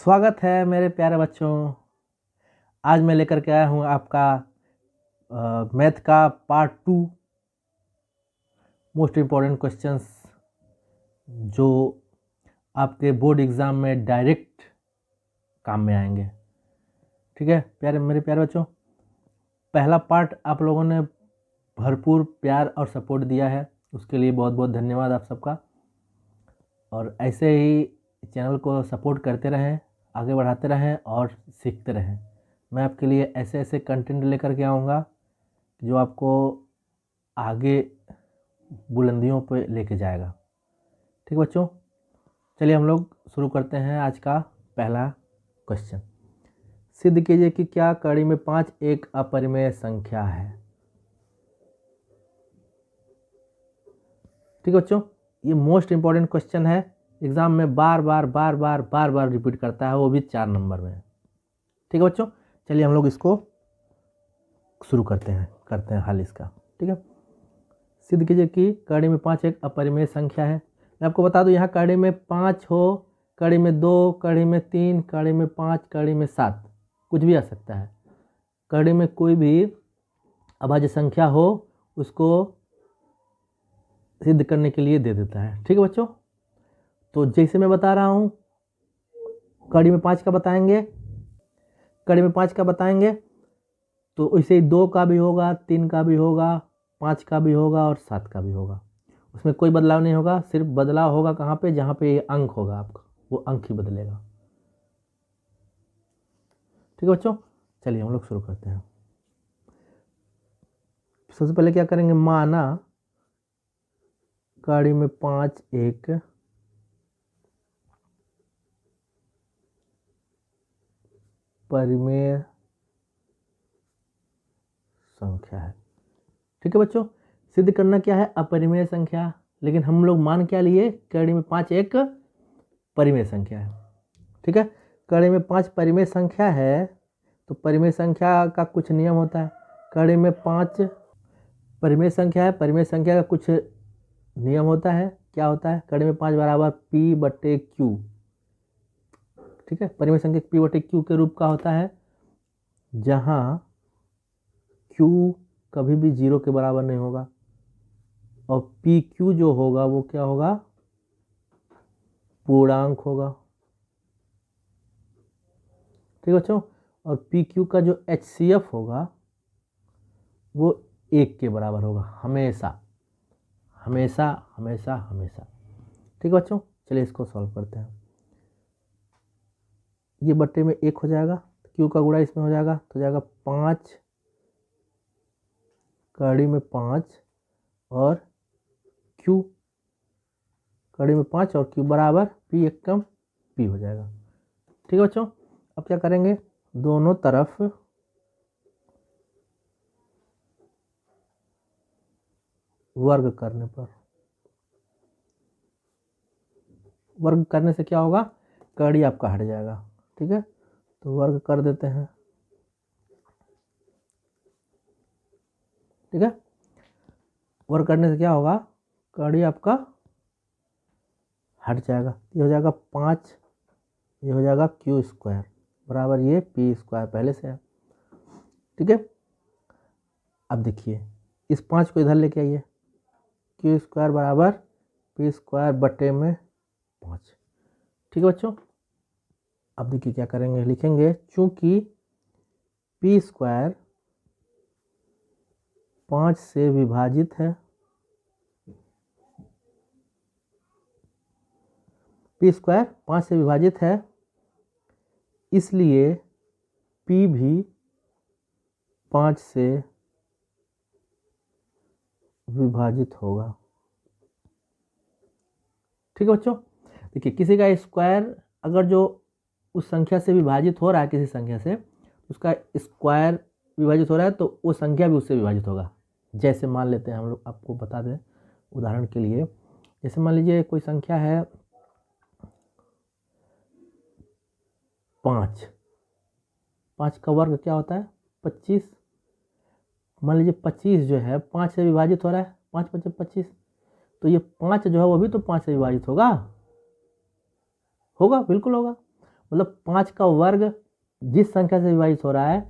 स्वागत है मेरे प्यारे बच्चों। आज मैं लेकर के आया हूँ आपका मैथ का पार्ट 2 मोस्ट इम्पॉर्टेंट क्वेश्चंस जो आपके बोर्ड एग्ज़ाम में डायरेक्ट काम में आएंगे। ठीक है मेरे प्यारे बच्चों, पहला पार्ट आप लोगों ने भरपूर प्यार और सपोर्ट दिया है, उसके लिए बहुत बहुत धन्यवाद आप सबका। और ऐसे ही चैनल को सपोर्ट करते रहें, आगे बढ़ाते रहें और सीखते रहें। मैं आपके लिए ऐसे ऐसे कंटेंट लेकर के आऊँगा जो आपको आगे बुलंदियों पे लेके जाएगा। ठीक बच्चों, चलिए हम लोग शुरू करते हैं आज का पहला क्वेश्चन। सिद्ध कीजिए कि क्या कड़ी में 5 एक अपरिमेय संख्या है। ठीक बच्चों, ये मोस्ट इम्पॉर्टेंट क्वेश्चन है, एग्ज़ाम में बार बार रिपीट करता है, वो भी 4 नंबर में। ठीक है बच्चों, चलिए हम लोग इसको शुरू करते हैं हल इसका। ठीक है, सिद्ध कीजिए कि कड़ी में 5 एक अपरिमेय संख्या है। मैं आपको बता दूं, यहाँ कड़ी में 5 हो, कड़ी में 2, कड़ी में 3, कड़ी में 5, कड़ी में 7, कुछ भी आ सकता है। कड़ी में कोई भी अभाज्य संख्या हो उसको सिद्ध करने के लिए दे देता है। ठीक है बच्चों, तो जैसे मैं बता रहा हूँ, कड़ी में 5 का बताएंगे, कड़ी में 5 का बताएंगे तो वैसे ही 2 का भी होगा, 3 का भी होगा, 5 का भी होगा और 7 का भी होगा। उसमें कोई बदलाव नहीं होगा, सिर्फ बदलाव होगा कहाँ पे, जहाँ पे ये अंक होगा आपका, वो अंक ही बदलेगा। ठीक है बच्चों, चलिए हम लोग शुरू करते हैं। सबसे पहले क्या करेंगे, माना कड़ी में 5 एक परिमेय संख्या है। ठीक है बच्चों, सिद्ध करना क्या है, अपरिमेय संख्या, लेकिन हम लोग मान क्या लिए, कड़ी में 5 एक परिमेय संख्या है। ठीक है, कड़ी में 5 परिमेय संख्या है तो परिमेय संख्या का कुछ नियम होता है। कड़ी में 5 परिमेय संख्या है, परिमेय संख्या का कुछ नियम होता है। क्या होता है, कड़ी में 5 बराबर P बटे Q। ठीक है, परिमेय संख्या P बटे Q के रूप का होता है, जहाँ Q कभी भी 0 के बराबर नहीं होगा और PQ जो होगा वो क्या होगा, पूर्णांक होगा। ठीक है बच्चों, और PQ का जो HCF होगा वो 1 के बराबर होगा, हमेशा हमेशा हमेशा हमेशा। ठीक है बच्चों, चलिए इसको सॉल्व करते हैं। ये बट्टे में 1 हो जाएगा, Q का गुणा इसमें हो जाएगा तो जाएगा 5 कड़ी में 5 और Q, कड़ी में 5 और Q बराबर P एक कम P हो जाएगा। ठीक है बच्चों, अब क्या करेंगे, दोनों तरफ वर्ग करने पर, वर्ग करने से क्या होगा, कड़ी आपका हट जाएगा। ठीक है, तो वर्ग कर देते हैं। ठीक है, वर्ग करने से क्या होगा, कड़ी आपका हट जाएगा। ये हो जाएगा 5, ये हो जाएगा Q स्क्वायर बराबर ये P स्क्वायर पहले से है। ठीक है, अब देखिए इस 5 को इधर लेके आइए, Q स्क्वायर बराबर P स्क्वायर बटे में 5। ठीक है बच्चों, अब देखिए क्या करेंगे, लिखेंगे चूंकि P स्क्वायर 5 से विभाजित है, P स्क्वायर 5 से विभाजित है, इसलिए P भी 5 से विभाजित होगा। ठीक है बच्चों, देखिए किसी का स्क्वायर अगर जो उस संख्या से विभाजित हो रहा है, किसी संख्या से उसका स्क्वायर विभाजित हो रहा है तो वो संख्या भी उससे विभाजित होगा। जैसे मान लेते हैं हम लोग, आपको बता दें उदाहरण के लिए, जैसे मान लीजिए कोई संख्या है 5, 5 का वर्ग क्या होता है 25। मान लीजिए 25 जो है 5 से विभाजित हो रहा है, 5 5 25, तो ये 5 जो है वो भी तो 5 से विभाजित होगा, होगा बिल्कुल होगा। मतलब 5 का वर्ग जिस संख्या से विभाजित हो रहा है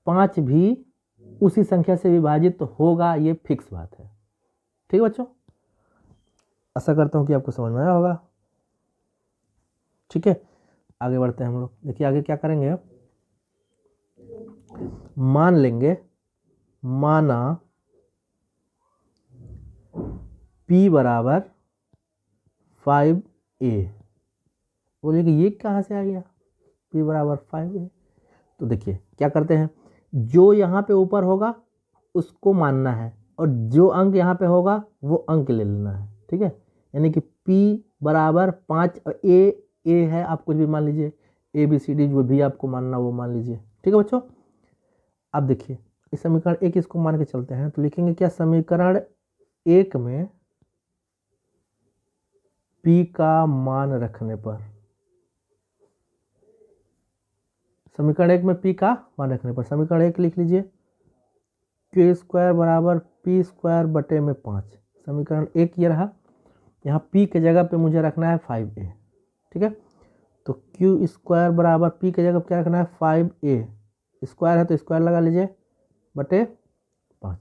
5 भी उसी संख्या से विभाजित होगा, ये फिक्स बात है। ठीक है बच्चों, आशा करता हूँ कि आपको समझ में आया होगा। ठीक है, आगे बढ़ते हैं हम लोग। देखिए आगे क्या करेंगे, मान लेंगे, माना p बराबर 5a। बोलिए कि ये कहाँ से आ गया, p बराबर 5a। तो देखिए क्या करते हैं, जो यहाँ पे ऊपर होगा उसको मानना है और जो अंक यहाँ पे होगा वो अंक ले लेना है। ठीक है, यानी कि p बराबर 5, ए है, आप कुछ भी मान लीजिए, ABCD जो भी आपको मानना वो मान लीजिए। ठीक है बच्चों, अब देखिए इस समीकरण 1 इसको मान के चलते हैं तो लिखेंगे क्या, समीकरण 1 में p का मान रखने पर, समीकरण 1 में p का मान रखने पर समीकरण 1 लिख लीजिए, क्यू स्क्वायर बराबर p स्क्वायर बटे में 5। समीकरण 1 ये रहा, यहाँ p के जगह पे मुझे रखना है 5a। ठीक है, तो क्यू स्क्वायर बराबर p के जगह पे क्या रखना है 5a, स्क्वायर है तो स्क्वायर लगा लीजिए, बटे 5।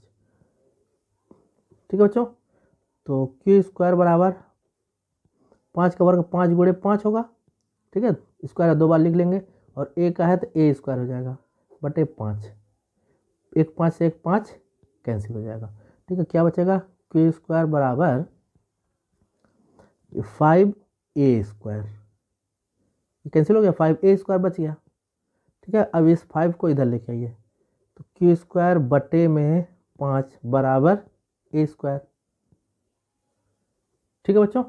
ठीक है बच्चों, तो क्यू स्क्वायर बराबर 5 का वर्ग 5 गुणे 5 होगा। ठीक है, स्क्वायर 2 बार लिख लेंगे और a का है तो a स्क्वायर हो जाएगा बटे 5, एक 5 से एक 5 कैंसिल हो जाएगा। ठीक है, क्या बचेगा, क्यू स्क्वायर बराबर 5a स्क्वायर, कैंसिल हो गया, 5a स्क्वायर बच गया। ठीक है, अब इस 5 को इधर लेके आइए, तो क्यू स्क्वायर बटे में 5 बराबर a स्क्वायर। ठीक है बच्चों,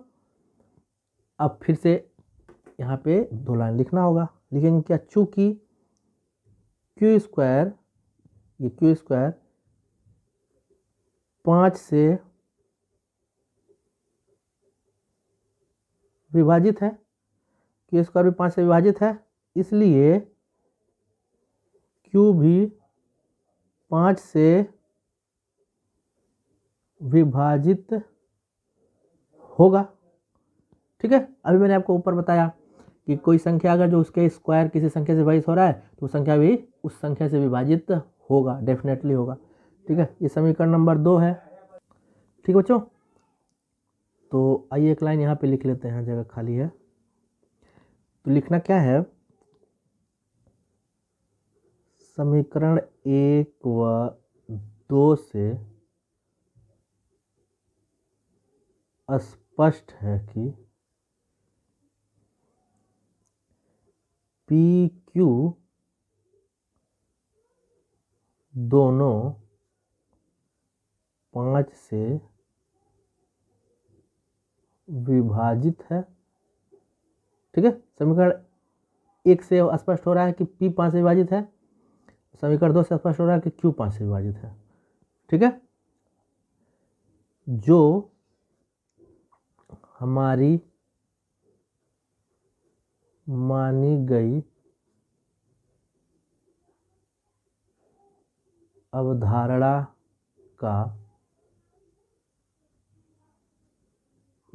अब फिर से यहाँ पे 2 लाइन लिखना होगा, लिखेंगे क्या, चूंकि क्यू स्क्वायर, ये क्यू स्क्वायर 5 से विभाजित है, क्यू स्क्वायर भी 5 से विभाजित है, इसलिए क्यू भी 5 से विभाजित होगा। ठीक है, अभी मैंने आपको ऊपर बताया कि कोई संख्या अगर जो उसके स्क्वायर किसी संख्या से विभाजित हो रहा है तो संख्या भी उस संख्या से विभाजित होगा, डेफिनेटली होगा। ठीक है, ये समीकरण नंबर 2 है। ठीक बच्चों, तो आइए एक लाइन यहाँ पे लिख लेते हैं, जगह खाली है तो लिखना क्या है, समीकरण 1 व 2 से स्पष्ट है कि पी क्यू दोनों 5 से विभाजित है। ठीक है, समीकरण 1 से स्पष्ट हो रहा है कि p 5 से विभाजित है, समीकरण 2 से स्पष्ट हो रहा है कि q 5 से विभाजित है। ठीक है, जो हमारी मानी गई अवधारणा का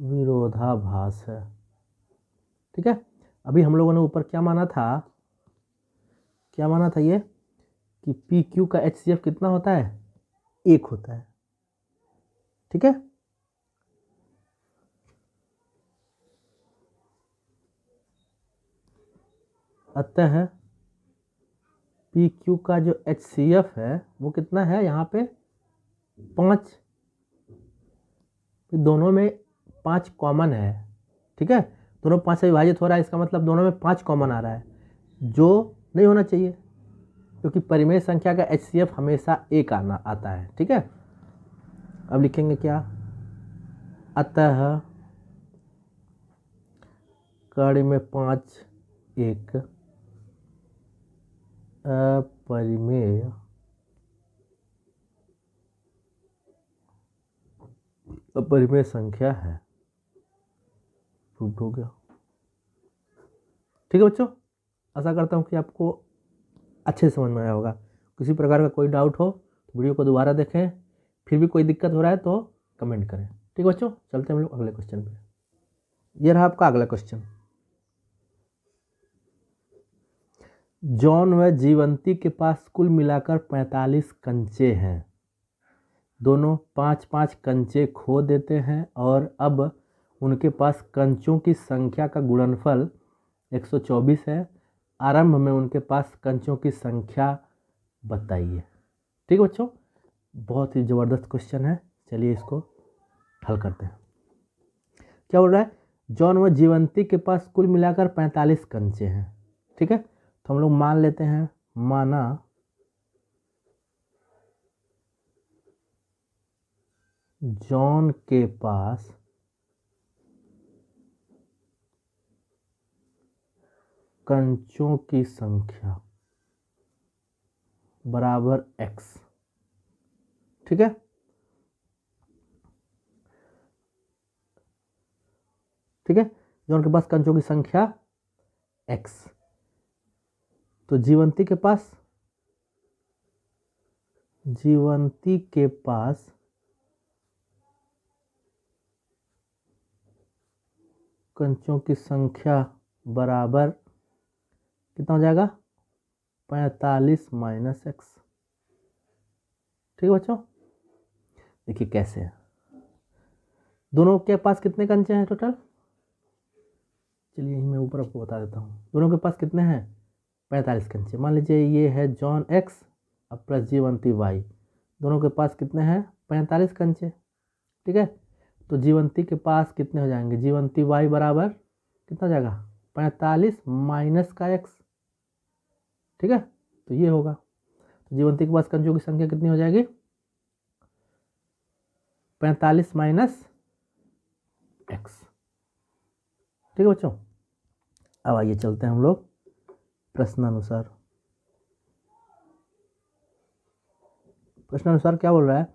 विरोधाभास है। ठीक है, अभी हम लोगों ने ऊपर क्या माना था, ये कि पी क्यू का HCF कितना होता है, 1 होता है। ठीक है, अतः पी क्यू का जो HCF है वो कितना है, यहाँ पे 5, दोनों में 5 कॉमन है। ठीक है, दोनों 5 से विभाजित हो रहा है, इसका मतलब दोनों में 5 कॉमन आ रहा है, जो नहीं होना चाहिए क्योंकि परिमेय संख्या का HCF हमेशा 1 आता है। ठीक है, अब लिखेंगे क्या, अतः कड़ी में 5 एक अपरिमेय संख्या है। प्रूव हो गया। ठीक है बच्चों, आशा करता हूँ कि आपको अच्छे से समझ में आया होगा। किसी प्रकार का कोई डाउट हो तो वीडियो को दोबारा देखें, फिर भी कोई दिक्कत हो रहा है तो कमेंट करें। ठीक बच्चों, चलते हैं हम लोग अगले क्वेश्चन पे। ये रहा आपका अगला क्वेश्चन। जॉन व जीवंती के पास कुल मिलाकर 45 कंचे हैं। दोनों 5-5 कंचे खो देते हैं और अब उनके पास कंचों की संख्या का गुणनफल 124 है। आरंभ में उनके पास कंचों की संख्या बताइए। ठीक है बच्चों, बहुत ही ज़बरदस्त क्वेश्चन है। चलिए इसको हल करते हैं। क्या बोल रहा है? जॉन व जीवंती के पास कुल मिलाकर 45 कंचे हैं। ठीक है, तो हम लोग मान लेते हैं, माना जॉन के पास कंचों की संख्या बराबर x। ठीक है, ठीक है, जॉन के पास कंचों की संख्या x, तो जीवंती के पास कंचों की संख्या बराबर कितना हो जाएगा? 45 - x। ठीक है बच्चों, देखिए कैसे है। दोनों के पास कितने कंचे हैं टोटल? चलिए मैं ऊपर आपको बता देता हूँ। दोनों के पास कितने हैं? 45 कंचे। मान लीजिए ये है जॉन x अब प्लस जीवंती y। दोनों के पास कितने हैं? 45 कंचे। ठीक है, तो जीवंती के पास कितने हो जाएंगे? जीवंती y बराबर कितना हो जाएगा? 45 माइनस का x। ठीक है, तो ये होगा। तो जीवंती के पास कंचों की संख्या कितनी हो जाएगी? 45 माइनस x। ठीक है बच्चों, अब आइए चलते हैं हम लोग प्रश्नानुसार। प्रश्नानुसार क्या बोल रहा है?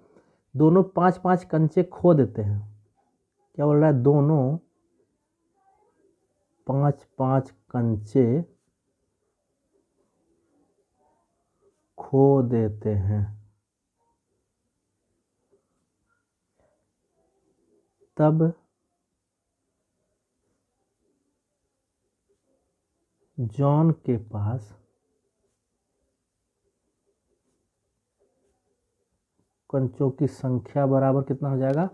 दोनों 5-5 कंचे खो देते हैं। क्या बोल रहा है? दोनों 5-5 कंचे खो देते हैं, तब जॉन के पास कंचों की संख्या बराबर कितना हो जाएगा?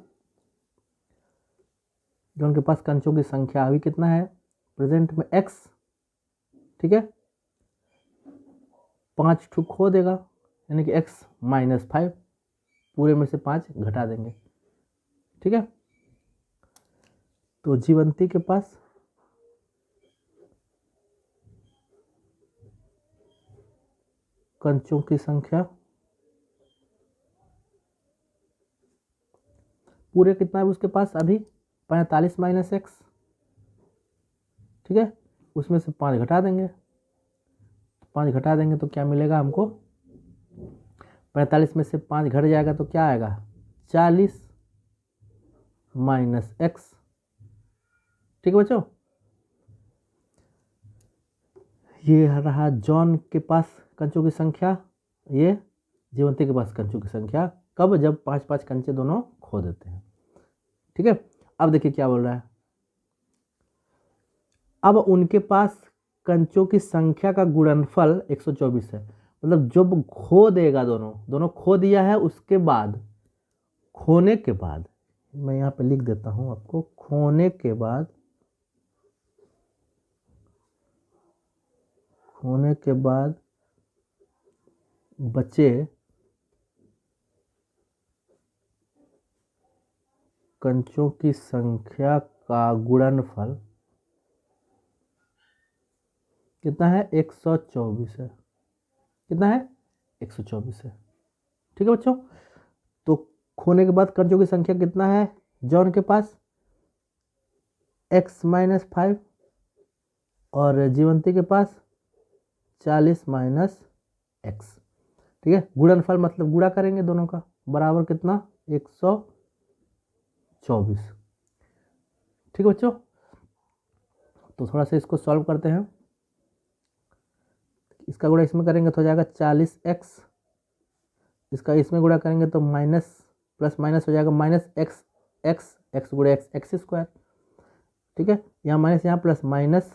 जॉन के पास कंचों की संख्या अभी कितना है? प्रेजेंट में x। ठीक है, 5 ठू खो देगा, यानी कि x -5, पूरे में से 5 घटा देंगे। ठीक है, तो जीवंती के पास कंचों की संख्या पूरे कितना है उसके पास अभी? 45 माइनस x। ठीक है, उसमें से 5 घटा देंगे। 5 घटा देंगे तो क्या मिलेगा हमको? 45 में से 5 घट जाएगा तो क्या आएगा? 40 माइनस x। ठीक है बच्चों, ये रहा जॉन के पास कंचों की संख्या, ये जीवंती के पास कंचों की संख्या। कब? जब 5-5 कंचे दोनों खो देते हैं। ठीक है, अब देखिए क्या बोल रहा है। अब उनके पास कंचों की संख्या का गुणनफल 124 है। मतलब जब खो देगा, दोनों खो दिया है, उसके बाद खोने के बाद, मैं यहाँ पे लिख देता हूँ आपको, खोने के बाद बचे कंचों की संख्या का गुणनफल कितना है? 124 है। कितना है? 124 है। ठीक है बच्चों, तो खोने के बाद कंचों की संख्या कितना है जॉन के पास? x -5 और जीवंती के पास 40 माइनस x। ठीक है, गुणनफल मतलब गुणा करेंगे दोनों का, बराबर कितना? 124। ठीक है बच्चों, तो थोड़ा सा इसको सॉल्व करते हैं। इसका गुणा इसमें करेंगे तो हो जाएगा 40x, इसका इसमें गुणा करेंगे तो माइनस प्लस माइनस हो जाएगा -x, x गुणा x स्क्वायर। ठीक है, यहाँ माइनस यहाँ प्लस माइनस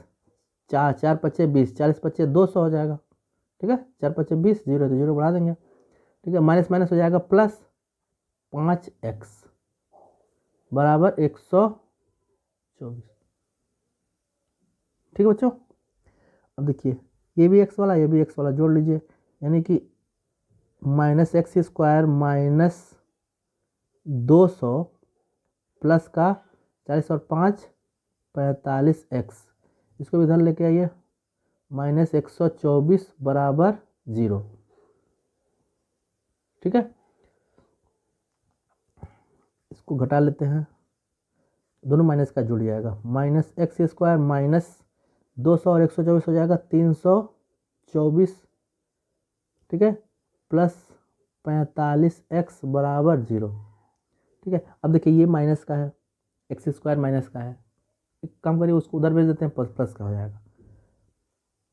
4 4 × 5 = 20, 40 × 5 = 200 हो जाएगा। ठीक है, 4 5 20, 0 तो 0 बढ़ा देंगे, ठीक है, माइनस माइनस हो जाएगा प्लस 5x बराबर 124। ठीक है बच्चों, अब देखिए ये भी x वाला ये भी x वाला जोड़ लीजिए, यानी कि minus x square minus 200 plus का 40 और 5 45x, इसको भी इधर लेके आइए, माइनस 124 बराबर 0। ठीक है, इसको घटा लेते हैं, दोनों माइनस का जुड़ जाएगा, माइनस एक्स स्क्वायर माइनस 200 और 124 हो जाएगा 324, ठीक है, प्लस 45x बराबर 0। ठीक है, अब देखिए ये माइनस का है, एक्स स्क्वायर माइनस का है, एक काम करिए उसको उधर भेज देते हैं, प्लस प्लस का हो जाएगा,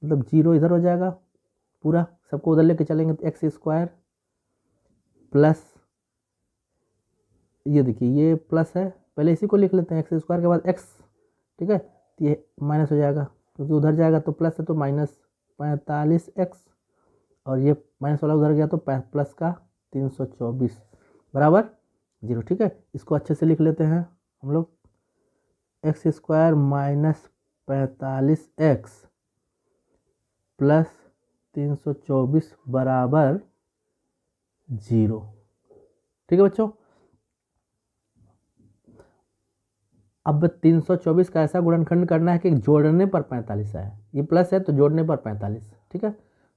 मतलब 0 इधर हो जाएगा, पूरा सबको उधर लेके चलेंगे तो एक्स स्क्वायर प्लस, ये देखिए ये प्लस है, पहले इसी को लिख लेते हैं एक्स स्क्वायर के बाद एक्स, ठीक है, तो ये माइनस हो जाएगा क्योंकि उधर जाएगा तो प्लस है तो माइनस 45x, और ये माइनस वाला उधर गया तो प्लस का 324 बराबर 0। ठीक है, इसको अच्छे से लिख लेते हैं हम लोग, x square minus 45x plus 324 बराबर 0। ठीक है बच्चों, अब 324 का ऐसा गुणनखंड करना है कि जोड़ने पर 45 आए, ये प्लस है तो जोड़ने पर 45। ठीक है,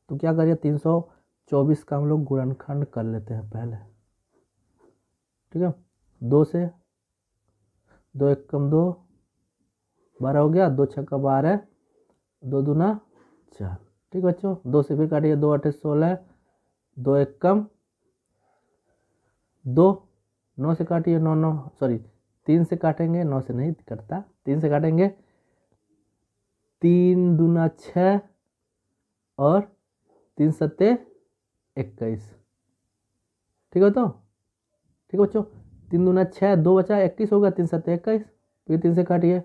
तो क्या करिए 324 का हम लोग गुणनखंड कर लेते हैं पहले। ठीक है, 2 से 2 एक कम 2 12 हो गया, 2 छक्का 12, 2 दूना 4। ठीक है बच्चों, 2 से फिर काटिए, 2 8 16, 2 एक कम 2, 9 से काटिए 9 9 सॉरी 3 से काटेंगे, 9 से नहीं कटता, 3 से काटेंगे, 3 दूना 6 और 3 सत्ते 21। ठीक है, तो ठीक है बच्चों, 3 दूना 6, 2 बचा 21 होगा, 3 सत्ते 21, फिर 3 से काटिए,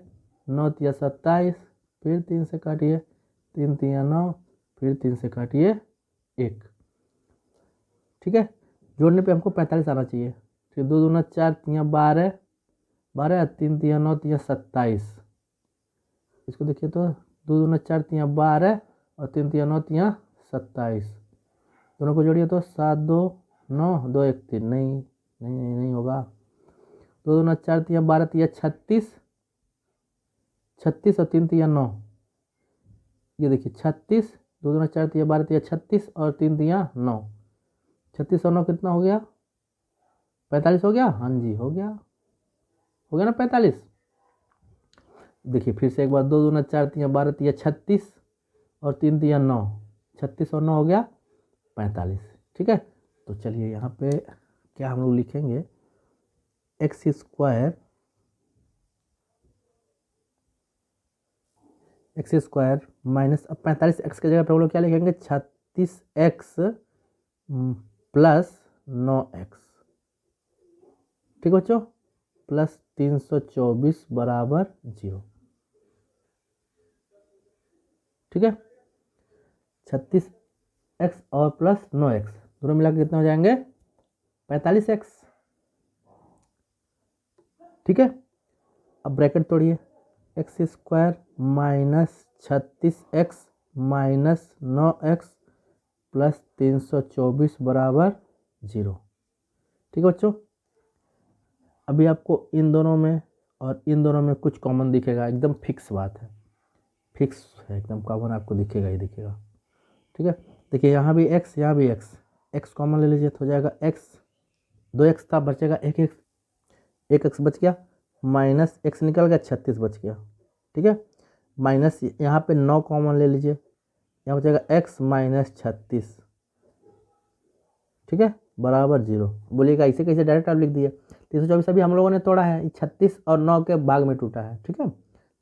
9 तिया 27, फिर 3 से काटिए, 3 तिया 9, फिर 3 से काटिए 1। ठीक है, जोड़ने पे हमको 45 आना चाहिए, फिर 2 दूना 4 तिया 12, 12 3 तिया 9 तिया 27, इसको देखिए तो 2 दूना 4 तिया 12 और 3 तिया 9 तिया 27, दोनों को जोड़िए तो 7 2 9 2 1 3, नहीं होगा, 2 दूना 4 तिया 12 तिया 36, 36 और 3 तिया 9, ये देखिए 36, 2 दूना 4 तिया 12 तिया 36 और 3 तिया 9, 36 और 9 कितना हो गया, 45 हो गया, हाँ जी हो गया ना 45। देखिए फिर से एक बार, 2 दूना 4 तिया 12 तिया 36 और 3 तिया 9, 36 और 9 हो गया 45। ठीक है, तो चलिए यहाँ पे क्या हम लोग लिखेंगे, एक्स स्क्वायर माइनस, अब 45x की जगह पे हम लोग क्या लिखेंगे, 36x प्लस 9x। ठीक है बच्चों, प्लस 324 बराबर 0। ठीक है, 36x और प्लस 9x दोनों मिलाकर कितना हो जाएंगे, 45x। ठीक है, अब ब्रैकेट तोड़िए, x square minus 36x minus 9x plus 324 बराबर 0। ठीक है बच्चों, अभी आपको इन दोनों में और इन दोनों में कुछ कॉमन दिखेगा, एकदम फिक्स बात है, फिक्स है एकदम कॉमन, आपको दिखेगा ही दिखेगा। ठीक है, देखिए यहाँ भी x यहाँ भी x कॉमन ले लीजिए तो हो जाएगा x, 2x था बचेगा 1x बच गया, माइनस x निकल गया 36 बच गया। ठीक है, माइनस यहाँ पे 9 कॉमन ले लीजिए, यहाँ बचेगा x माइनस 36। ठीक है, बराबर 0। बोलिएगा इसे कैसे डायरेक्ट आप लिख दिए, 324 अभी हम लोगों ने तोड़ा है, 36 और 9 के भाग में टूटा है। ठीक है,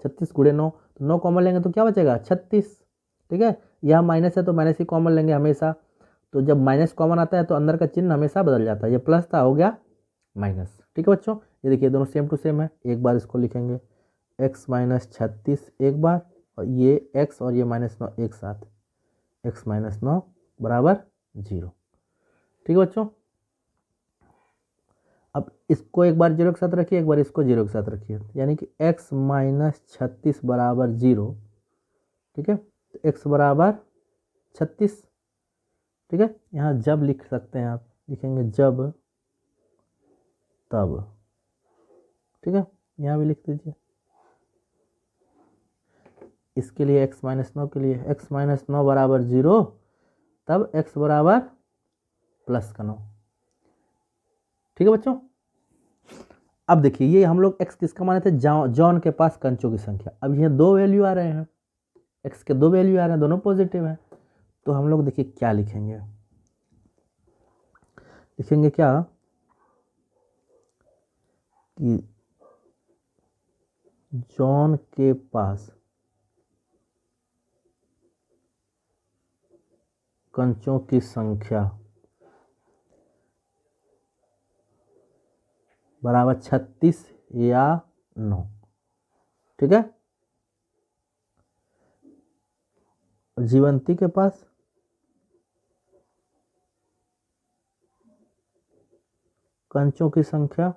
36 गुणे 9, तो 9 कॉमन लेंगे तो क्या बचेगा 36। ठीक है, यह माइनस है तो माइनस ही कॉमन लेंगे हमेशा, तो जब माइनस कॉमन आता है तो अंदर का चिन्ह हमेशा बदल जाता है, ये प्लस था हो गया माइनस। ठीक है बच्चों, ये देखिए दोनों सेम टू सेम है, एक बार इसको लिखेंगे x माइनस 36 एक बार, और ये x और ये माइनस 9 एक साथ, x माइनस 9 बराबर 0। ठीक है बच्चों, अब इसको एक बार 0 के साथ रखिए, एक बार इसको 0 के साथ रखिए, यानी कि x माइनस 36 बराबर 0। ठीक है, तो x बराबर 36। ठीक है, यहाँ जब लिख सकते हैं आप, लिखेंगे जब तब। ठीक है, यहाँ भी लिख दीजिए। इसके लिए x माइनस 9 के लिए x माइनस 9 बराबर 0, तब x बराबर प्लस का 9। ठीक है बच्चों, अब देखिए ये हम लोग x किसका माने थे, जॉन के पास कंचों की संख्या। अब ये दो वैल्यू आ रहे हैं, x के दो वैल्यू आ रहे हैं, दोनों पॉजिटिव हैं, तो हम लोग देखिए क्या लिखेंगे, लिखेंगे क्या कि जॉन के पास कंचों की संख्या बराबर 36 या 9। ठीक है, जीवंती के पास कंचों की संख्या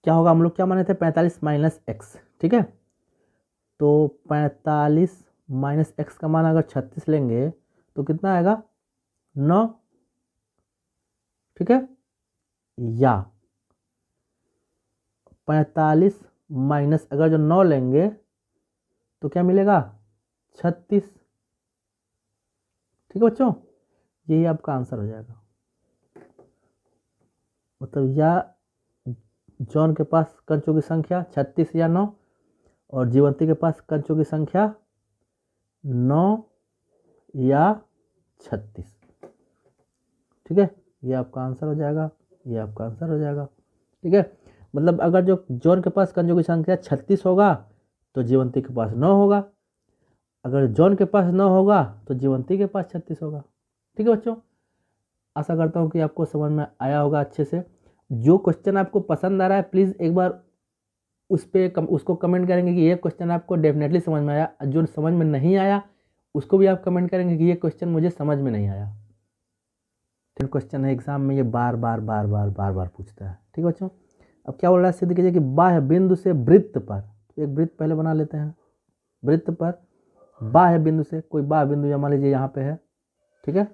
क्या होगा, हम लोग क्या माने थे, 45 माइनस एक्स। ठीक है, तो 45 माइनस एक्स का मान अगर 36 लेंगे तो कितना आएगा, 9। ठीक है, या 45 माइनस अगर जो 9 लेंगे तो क्या मिलेगा, 36। ठीक है बच्चों, यही आपका आंसर हो जाएगा। मतलब या जॉन के पास कंचों की संख्या 36 या 9, और जीवंती के पास कंचों की संख्या 9 या 36। ठीक है, ये आपका आंसर हो जाएगा, ये आपका आंसर हो जाएगा। ठीक है, मतलब अगर जो जॉन के पास कंचों की संख्या 36 होगा तो जीवंती के पास 9 होगा, अगर जॉन के पास 9 होगा तो जीवंती के पास 36 होगा। ठीक है बच्चों, आशा करता हूँ कि आपको समझ में आया होगा अच्छे से। जो क्वेश्चन आपको पसंद आ रहा है प्लीज़ एक बार उस पर उसको कमेंट करेंगे कि ये क्वेश्चन आपको डेफिनेटली समझ में आया, जो समझ में नहीं आया उसको भी आप कमेंट करेंगे कि ये क्वेश्चन मुझे समझ में नहीं आया। क्वेश्चन है एग्जाम में, ये बार बार बार बार बार बार पूछता है। ठीक है बच्चों, अब क्या बोल रहा है, सिद्ध कीजिए कि बाह्य बिंदु से वृत्त पर, तो एक वृत्त पहले बना लेते हैं, वृत्त पर बाह्य बिंदु से, कोई बाह्य बिंदु या मान लीजिए यहाँ पे है। ठीक है,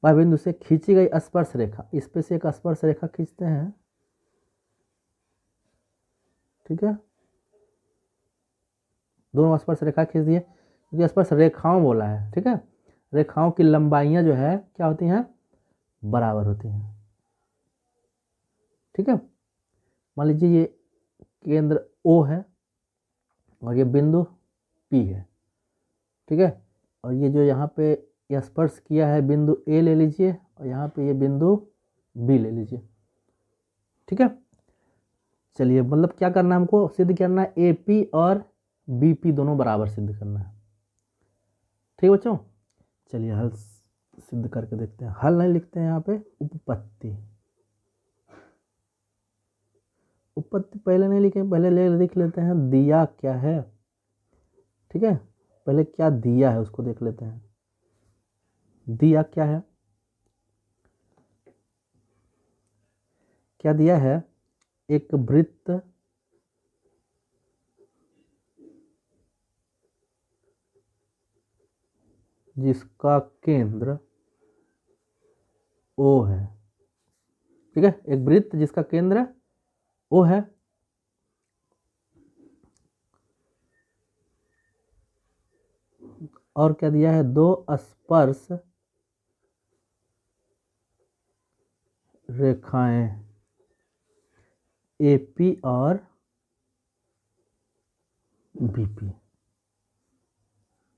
बाह्य बिंदु से खींची गई स्पर्श रेखा, इस पे से एक स्पर्श रेखा खींचते हैं। ठीक है, दोनों स्पर्श रेखा खींच दिए, क्योंकि स्पर्श रेखाओं बोला है। ठीक है, रेखाओं की लंबाइयां जो है क्या होती हैं, बराबर होती हैं। ठीक है, मान लीजिए ये केंद्र O है और ये बिंदु P है। ठीक है, और ये जो यहाँ पे यह स्पर्श किया है बिंदु A ले लीजिए, और यहाँ पे ये बिंदु B ले लीजिए। ठीक है, चलिए मतलब क्या करना है, हमको सिद्ध करना है AP और BP दोनों बराबर सिद्ध करना है। ठीक है बच्चों, चलिए हल सिद्ध करके देखते हैं। हल नहीं लिखते हैं यहाँ पे, उपपत्ति, उपपत्ति पहले नहीं लिखे, पहले लिख लेते हैं दिया क्या है। ठीक है, पहले क्या दिया है उसको देख लेते हैं, दिया क्या है, क्या दिया है, एक वृत्त जिसका केंद्र O है। ठीक है, एक वृत्त जिसका केंद्र O है, और क्या दिया है, दो स्पर्श रेखाएं AP और BP।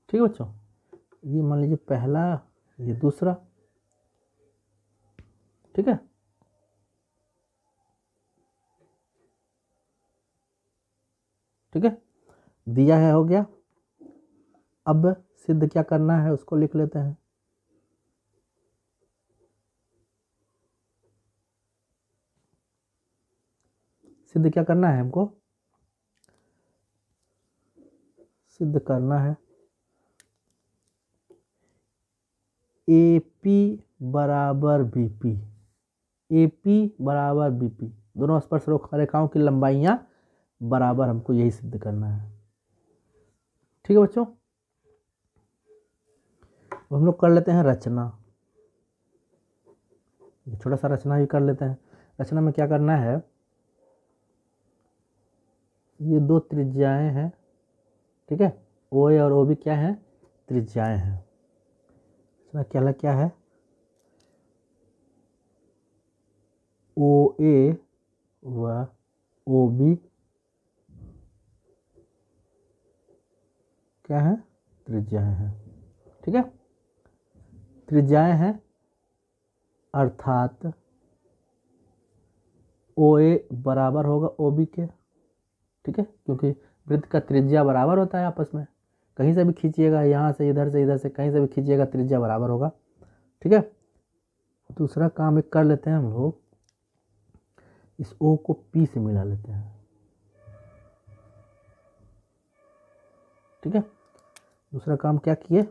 ठीक है बच्चों, ये मान लीजिए पहला, ये दूसरा। ठीक है, ठीक है, दिया है, हो गया। अब सिद्ध क्या करना है उसको लिख लेते हैं। सिद्ध क्या करना है हमको, सिद्ध करना है AP बराबर BP, AP बराबर BP, दोनों स्पर्श रेखाओं की लंबाइयाँ बराबर, हमको यही सिद्ध करना है। ठीक है बच्चों, हम लोग कर लेते हैं रचना, छोटा सा रचना भी कर लेते हैं। रचना में क्या करना है, ये दो त्रिज्याएं हैं, ठीक है, OA और OB क्या है, त्रिज्याएं हैं। रचना क्या है, OA व OB क्या है, त्रिज्याएं हैं। ठीक है, त्रिज्याएं हैं अर्थात OA बराबर होगा OB के। ठीक है, क्योंकि वृत्त का त्रिज्या बराबर होता है आपस में, कहीं से भी खींचिएगा, यहाँ से इधर से कहीं से भी खींचिएगा, त्रिज्या बराबर होगा। ठीक है, दूसरा काम एक कर लेते हैं हम लोग, इस O को P से मिला लेते हैं। ठीक है, दूसरा काम क्या किए,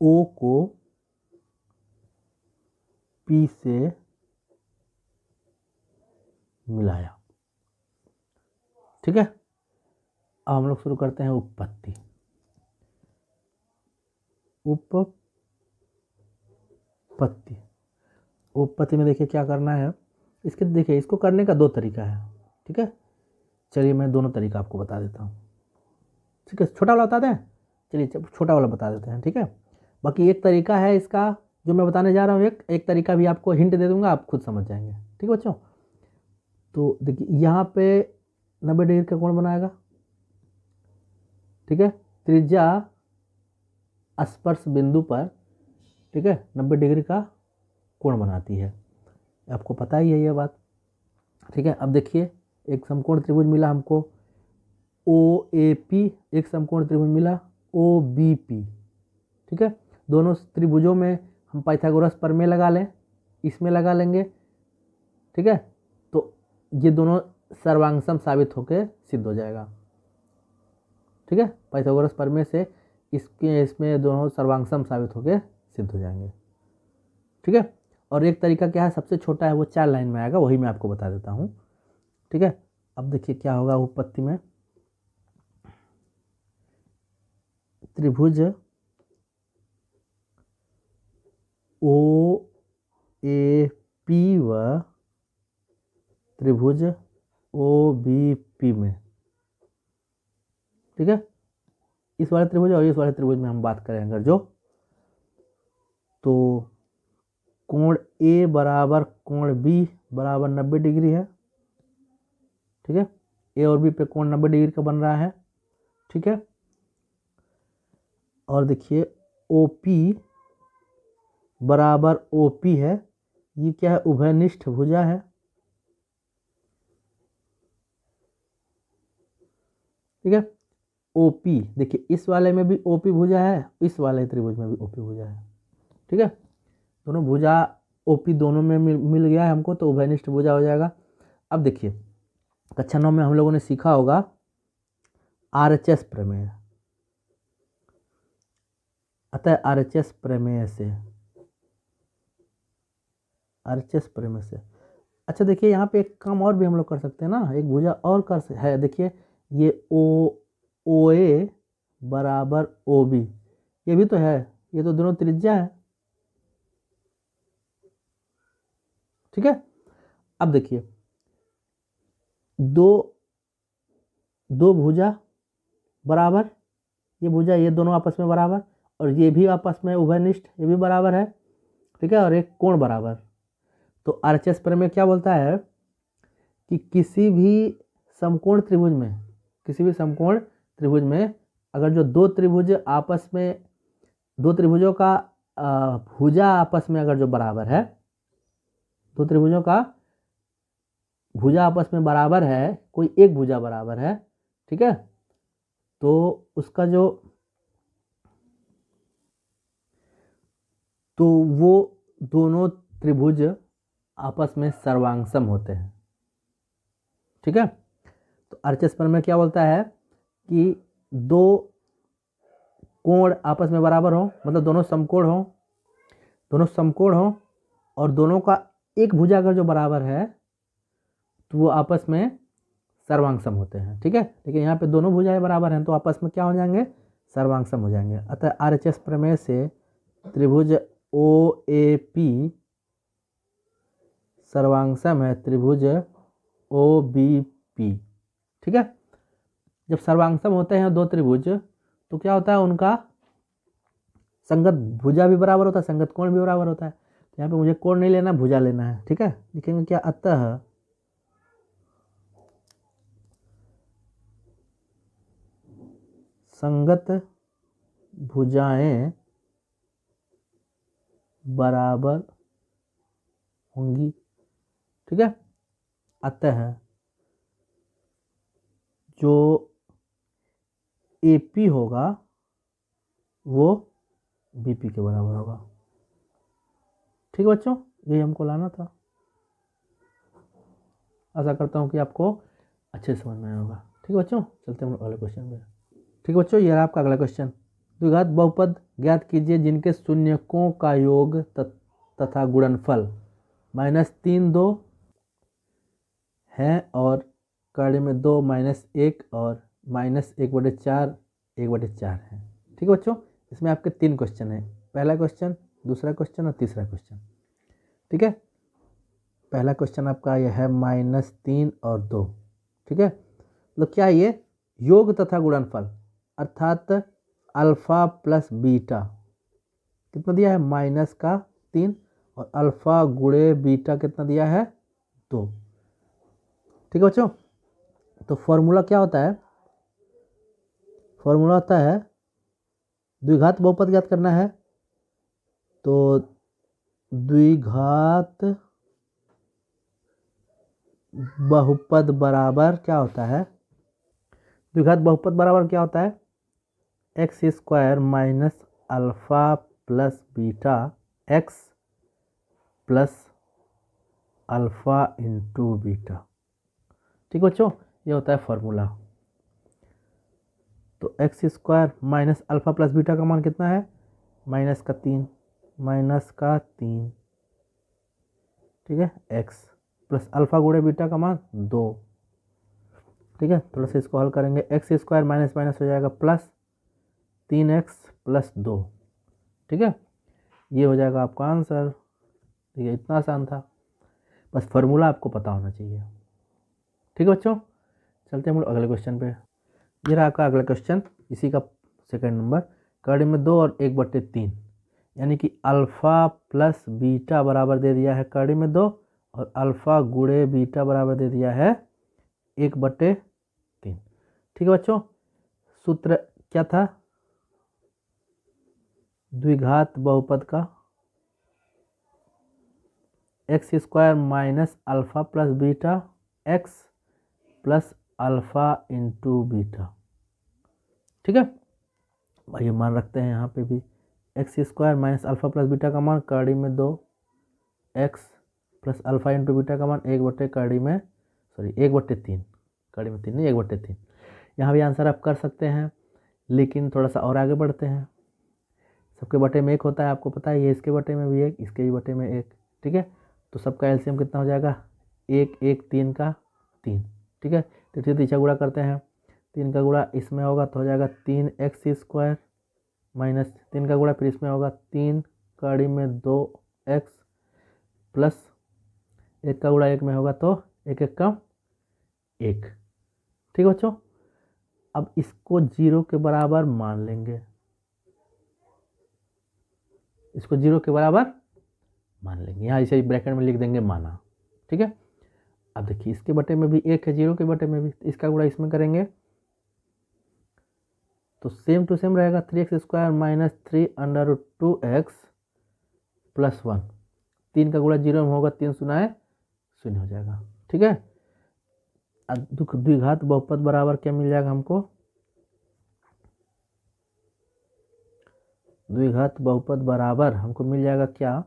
O को P से मिलाया। ठीक है, अब हम लोग शुरू करते हैं उपपत्ति। उपपत्ति में देखिए क्या करना है, इसके देखिए इसको करने का दो तरीका है। ठीक है, चलिए मैं दोनों तरीका आपको बता देता हूँ। ठीक है, छोटा वाला बता दें, चलिए छोटा वाला बता देते हैं। ठीक है, बाकी एक तरीका है इसका जो मैं बताने जा रहा हूँ, एक तरीका भी आपको हिंट दे दूंगा, आप खुद समझ जाएंगे। ठीक है बच्चों, तो देखिए यहाँ पे 90 डिग्री का कोण बनाएगा। ठीक है, त्रिज्या स्पर्श बिंदु पर, ठीक है, 90 डिग्री का कोण बनाती है, आपको पता ही है ये बात। ठीक है, अब देखिए एक समकोण त्रिभुज मिला हमको OAP, एक समकोण त्रिभुज मिला OBP। ठीक है, दोनों त्रिभुजों में हम पाइथागोरस प्रमेय लगा लें, इसमें लगा लेंगे। ठीक है, तो ये दोनों सर्वांगसम साबित होकर सिद्ध हो जाएगा। ठीक है, पाइथागोरस प्रमेय से इसमें दोनों सर्वांगसम साबित होकर सिद्ध हो जाएंगे। ठीक है, और एक तरीका क्या है, सबसे छोटा है, वो 4 लाइन में आएगा, वही मैं आपको बता देता हूँ। ठीक है, अब देखिए क्या होगा उपपत्ति में, त्रिभुज OAP व त्रिभुज OBP में। ठीक है, इस वाले त्रिभुज और इस वाले त्रिभुज में हम बात करें अगर जो, तो कोण A बराबर कोण B बराबर 90 डिग्री है। ठीक है, A और B पे कोण 90 डिग्री का बन रहा है। ठीक है, और देखिए OP बराबर OP है, ये क्या है, उभयनिष्ठ भुजा है। ठीक है, OP देखिए इस वाले में भी OP भुजा है, इस वाले त्रिभुज में भी OP भुजा है। ठीक है, दोनों भुजा OP दोनों में मिल गया है हमको, तो उभयनिष्ठ भुजा हो जाएगा। अब देखिए कक्षा 9 में हम लोगों ने सीखा होगा RHS प्रमेय, अतः RHS प्रमेय से अच्छा देखिए यहाँ पे एक काम और भी हम लोग कर सकते हैं ना, एक भुजा और है, देखिए ये OA बराबर OB, ये भी तो है, ये तो दोनों त्रिज्या है। ठीक है, अब देखिए दो भुजा बराबर, ये भुजा ये दोनों आपस में बराबर, और ये भी आपस में उभयनिष्ठ, ये भी बराबर है। ठीक है, और एक कोण बराबर, तो RHS प्रमेय क्या बोलता है कि किसी भी समकोण त्रिभुज में अगर जो दो त्रिभुजों का भुजा आपस में अगर जो बराबर है, दो त्रिभुजों का भुजा आपस में बराबर है, कोई एक भुजा बराबर है, ठीक है, तो उसका जो, तो वो दोनों त्रिभुज आपस में सर्वांगसम होते हैं। ठीक है, तो RHS प्रमेय क्या बोलता है कि दो कोण आपस में बराबर हो, मतलब दोनों समकोण हो और दोनों का एक भुजा अगर जो बराबर है तो वो आपस में सर्वांग सम होते हैं, ठीक है। लेकिन यहाँ पे दोनों भुजाएं बराबर हैं तो आपस में क्या हो जाएंगे, सर्वांग सम हो जाएंगे। अतः आरएचएस प्रमेय से त्रिभुज ओ ए पी सर्वांग सम है त्रिभुज ओ बी पी, ठीक है। जब सर्वांग सम होते हैं दो त्रिभुज तो क्या होता है, उनका संगत भुजा भी बराबर होता है, संगत कोण भी बराबर होता है। तो यहाँ पे मुझे कोण नहीं लेना, भुजा लेना है, ठीक है। लिखेंगे क्या, अतः संगत भुजाएं बराबर होंगी, ठीक है। अतः जो AP होगा वो BP के बराबर होगा, ठीक है बच्चों, यही हमको लाना था। आशा करता हूँ कि आपको अच्छे से समझ में आया होगा, ठीक है बच्चों। चलते हैं अगले क्वेश्चन पे, ठीक है बच्चों। ये रहा आपका अगला क्वेश्चन। द्विघात बहुपद ज्ञात कीजिए जिनके शून्यकों का योग तथा गुणनफल -3 2 है और कड़ी में 2 -1 और -1/4 1/4 है, ठीक है बच्चों। इसमें आपके 3 क्वेश्चन हैं, पहला क्वेश्चन, दूसरा क्वेश्चन और तीसरा क्वेश्चन, ठीक है। पहला क्वेश्चन आपका यह है -3 और 2, ठीक है। मतलब क्या है ये, योग तथा गुणनफल, अर्थात अल्फा प्लस बीटा कितना दिया है, -3 और अल्फा गुणे बीटा कितना दिया है, 2, ठीक है बच्चों। तो फॉर्मूला क्या होता है, फॉर्मूला होता है द्विघात बहुपद ज्ञात करना है तो द्विघात बहुपद बराबर क्या होता है, द्विघात बहुपद बराबर क्या होता है, x² minus alpha plus beta x plus alpha into beta, ठीक बच्चों, ये होता है फॉर्मूला। तो x² minus alpha plus beta का मान कितना है, -3, ठीक है, x प्लस अल्फा गुणे बीटा का मान 2, ठीक है। थोड़ा सा इसको हल करेंगे, x² माइनस माइनस हो जाएगा प्लस 3x प्लस 2, ठीक है। ये हो जाएगा आपका आंसर, ठीक है। इतना आसान था, बस फार्मूला आपको पता होना चाहिए, ठीक है बच्चों। चलते हैं हम लोग अगले क्वेश्चन पे। ये रहा आपका अगला क्वेश्चन, इसी का सेकंड नंबर। कड़ी में 2 और 1/3, यानी कि अल्फ़ा प्लस बीटा बराबर दे दिया है कड़ी में 2 और अल्फ़ा गुणे बीटा बराबर दे दिया है 1/3, ठीक है बच्चों। सूत्र क्या था, द्विघात बहुपद का x² minus alpha plus beta x plus alpha into beta, ठीक है। भाई मान रखते हैं यहाँ पे भी, x² minus alpha plus beta का मान कड़ी में 2 x plus alpha into beta का मान 1/3 कड़ी में 3 नहीं 1/3। यहाँ भी आंसर आप कर सकते हैं, लेकिन थोड़ा सा और आगे बढ़ते हैं। सबके बटे में 1 होता है, आपको पता है, ये इसके बटे में भी 1, इसके भी बटे में 1, ठीक है। तो सबका एलसीएम कितना हो जाएगा, 1 1 3 का 3, ठीक है। तो तीसरा गुणा करते हैं, 3 का गुणा इसमें होगा तो हो जाएगा 3x² माइनस 3 का गुणा फिर इसमें होगा 3 कड़ी में 2x प्लस 1 का गुणा 1 में होगा तो 1 1 का 1, ठीक है बच्चों। अब इसको 0 के बराबर मान लेंगे, इसको 0 के बराबर मान लेंगे, यहाँ इसे ब्रैकेट में लिख देंगे माना, ठीक है। अब देखिए इसके बटे में भी 1 है, 0 के बटे में भी, इसका गुणा इसमें करेंगे तो सेम टू सेम रहेगा, 3x² माइनस 3√2x प्लस 1, 3 का गुणा 0 में होगा, 3 0 हो जाएगा, ठीक है। द्विघात बहुपद बराबर क्या मिल जाएगा हमको, द्विघात बहुपद बराबर हमको मिल जाएगा क्या,